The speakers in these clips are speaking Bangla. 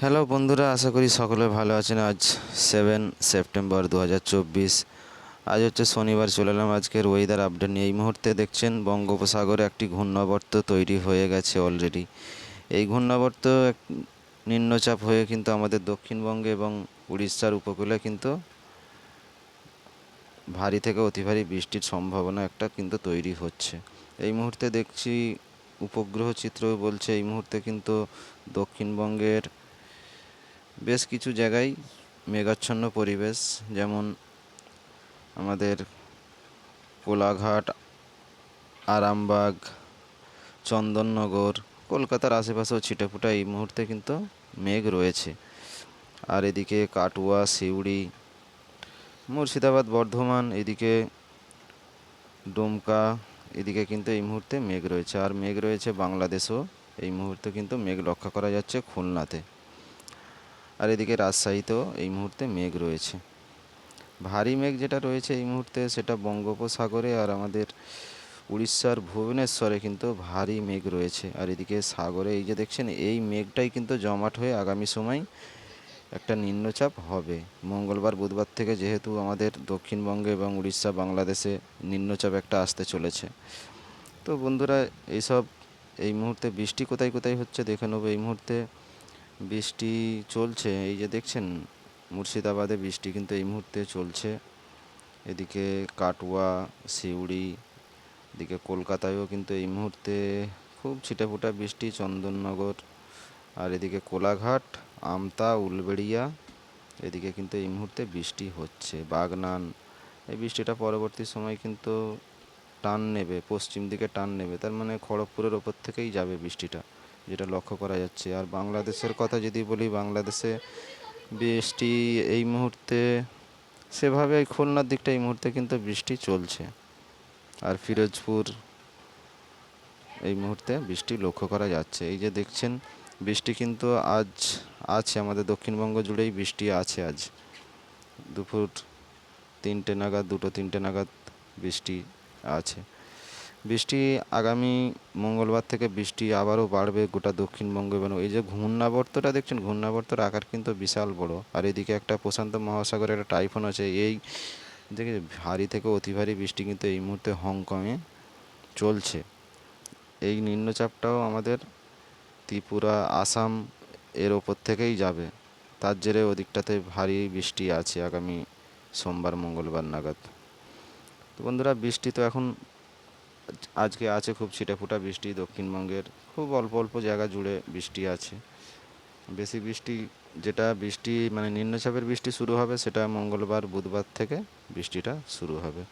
হ্যালো বন্ধুরা, আশা করি সকলে ভালো আছেন। আজ 7 সেপ্টেম্বর 2024। আজ হচ্ছে শনিবার। চলে এলাম আজকের ওয়েদার আপডেট নিয়ে। এই মুহূর্তে দেখছেন বঙ্গোপসাগরে একটি ঘূর্ণাবর্ত তৈরি হয়ে গেছে অলরেডি। এই ঘূর্ণাবর্ত নিম্নচাপ হয়ে কিন্তু আমাদের দক্ষিণবঙ্গে এবং উড়িষ্যার উপকূলে কিন্তু ভারী থেকে অতি ভারী বৃষ্টির সম্ভাবনা একটা কিন্তু তৈরি হচ্ছে। এই মুহূর্তে দেখছি উপগ্রহ চিত্র বলছে এই মুহূর্তে কিন্তু দক্ষিণবঙ্গের বেশ কিছু জায়গায় মেঘাচ্ছন্ন পরিবেশ, যেমন আমাদের কোলাঘাট, আরামবাগ, চন্দননগর, কলকাতার আশেপাশেও ছিটেফোঁটা এই মুহূর্তে কিন্তু মেঘ রয়েছে। আর এদিকে কাটুয়া, সিউড়ি, মুর্শিদাবাদ, বর্ধমান, এদিকে ডুমকা, এদিকে কিন্তু এই মুহূর্তে মেঘ রয়েছে। আর মেঘ রয়েছে বাংলাদেশেও এই মুহূর্তে কিন্তু মেঘ লক্ষ্য করা যাচ্ছে খুলনাতে। আর এদিকে রাজশাহীতেও এই মুহূর্তে মেঘ রয়েছে। ভারী মেঘ যেটা রয়েছে এই মুহূর্তে সেটা বঙ্গোপসাগরে আর আমাদের উড়িষ্যার ভুবনেশ্বরে কিন্তু ভারী মেঘ রয়েছে। আর এদিকে সাগরে এই যে দেখছেন এই মেঘটাই কিন্তু জমাট হয়ে আগামী সময় একটা নিম্নচাপ হবে। মঙ্গলবার বুধবার থেকে যেহেতু আমাদের দক্ষিণবঙ্গে এবং উড়িষ্যা বাংলাদেশে নিম্নচাপ একটা আসতে চলেছে। তো বন্ধুরা, এই মুহূর্তে বৃষ্টি কোথায় কোথায় হচ্ছে দেখে নেবো। এই মুহূর্তে বৃষ্টি চলছে, এই যে দেখছেন মুর্শিদাবাদে বৃষ্টি কিন্তু এই মুহূর্তে চলছে। এদিকে কাটুয়া, সিউড়ি, এদিকে কলকাতায়ও কিন্তু এই মুহূর্তে খুব ছিটেফোঁটা বৃষ্টি, চন্দননগর, আর এদিকে কোলাঘাট, আমতা, উলবেড়িয়া, এদিকে কিন্তু এই মুহূর্তে বৃষ্টি হচ্ছে। বাগনান, এই বৃষ্টিটা পরবর্তী সময় কিন্তু টান নেবে, পশ্চিম দিকে টান নেবে, তার মানে খড়গপুরের ওপর থেকেই যাবে বৃষ্টিটা, যেটা লক্ষ্য করা যাচ্ছে। আর বাংলাদেশের কথা যদি বলি, বাংলাদেশে বৃষ্টি এই মুহূর্তে সেভাবে খুলনার দিকটা এই মুহূর্তে কিন্তু বৃষ্টি চলছে। আর ফিরোজপুর এই মুহূর্তে বৃষ্টি লক্ষ্য করা যাচ্ছে। এই যে দেখছেন বৃষ্টি কিন্তু আজ আছে, আমাদের দক্ষিণবঙ্গ জুড়েই বৃষ্টি আছে। আজ দুপুর 3টে নাগাদ, 2-3টে নাগাদ বৃষ্টি আছে। বৃষ্টি আগামী মঙ্গলবার থেকে বৃষ্টি আবারও বাড়বে গোটা দক্ষিণবঙ্গে। এবং এই যে ঘূর্ণাবর্তটা দেখছেন, ঘূর্ণাবর্তর আকার কিন্তু বিশাল বড়। আর এদিকে একটা প্রশান্ত মহাসাগরে একটা টাইফুন আছে। এই দেখে ভারী থেকে অতি ভারী বৃষ্টি কিন্তু এই মুহূর্তে হংকংয়ে চলছে। এই নিম্নচাপটাও আমাদের ত্রিপুরা, আসাম এর ওপর থেকেই যাবে। তার জেরে ওদিকটাতে ভারী বৃষ্টি আছে আগামী সোমবার মঙ্গলবার নাগাদ। তো বন্ধুরা, বৃষ্টি তো এখন আজকে আছে খুব ছিটেফোঁটা বৃষ্টি। দক্ষিণবঙ্গের খুব অল্প অল্প জায়গা জুড়ে বৃষ্টি আছে। বেশি বৃষ্টি, যেটা বৃষ্টি মানে নিম্নচাপের বৃষ্টি শুরু হবে, সেটা মঙ্গলবার বুধবার থেকে বৃষ্টিটা শুরু হবে।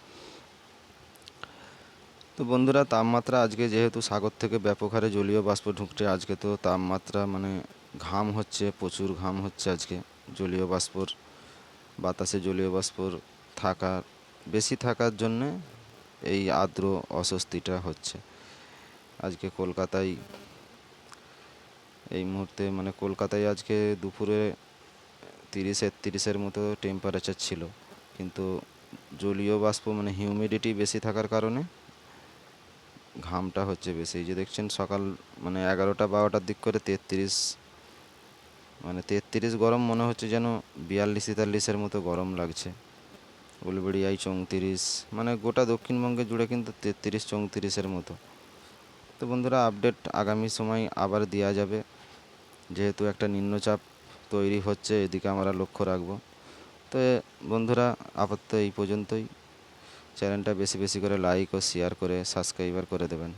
তো বন্ধুরা, তাপমাত্রা আজকে যেহেতু সাগর থেকে ব্যাপক হারে জলীয় বাষ্প ঢুকছে, আজকে তো তাপমাত্রা মানে ঘাম হচ্ছে, প্রচুর ঘাম হচ্ছে আজকে। জলীয় বাষ্পর বাতাসে জলীয় বাষ্পর বেশি থাকার জন্যে এই আর্দ্র অস্বস্তিটা হচ্ছে। আজকে কলকাতায় এই মুহূর্তে মানে কলকাতায় আজকে দুপুরে 30-31 মতো টেম্পারেচার ছিল, কিন্তু জলীয় বাষ্প মানে হিউমিডিটি বেশি থাকার কারণে ঘামটা হচ্ছে বেশি। এই যে দেখছেন সকাল মানে 11টা-12টার দিক করে 33, মানে 33 গরম মনে হচ্ছে, যেন 42-43 মতো গরম লাগছে। উলবেড়িয়ায় 34, মানে গোটা দক্ষিণবঙ্গে জুড়ে কিন্তু 33-34 মতো। তো বন্ধুরা, আপডেট আগামী সময় আবার দেওয়া যাবে, যেহেতু একটা নিম্নচাপ তৈরি হচ্ছে, এদিকে আমরা লক্ষ্য রাখব। তো বন্ধুরা, আপাতত এই পর্যন্তই। চ্যানেলটা বেশি বেশি করে লাইক ও শেয়ার করে সাবস্ক্রাইবার করে দেবেন।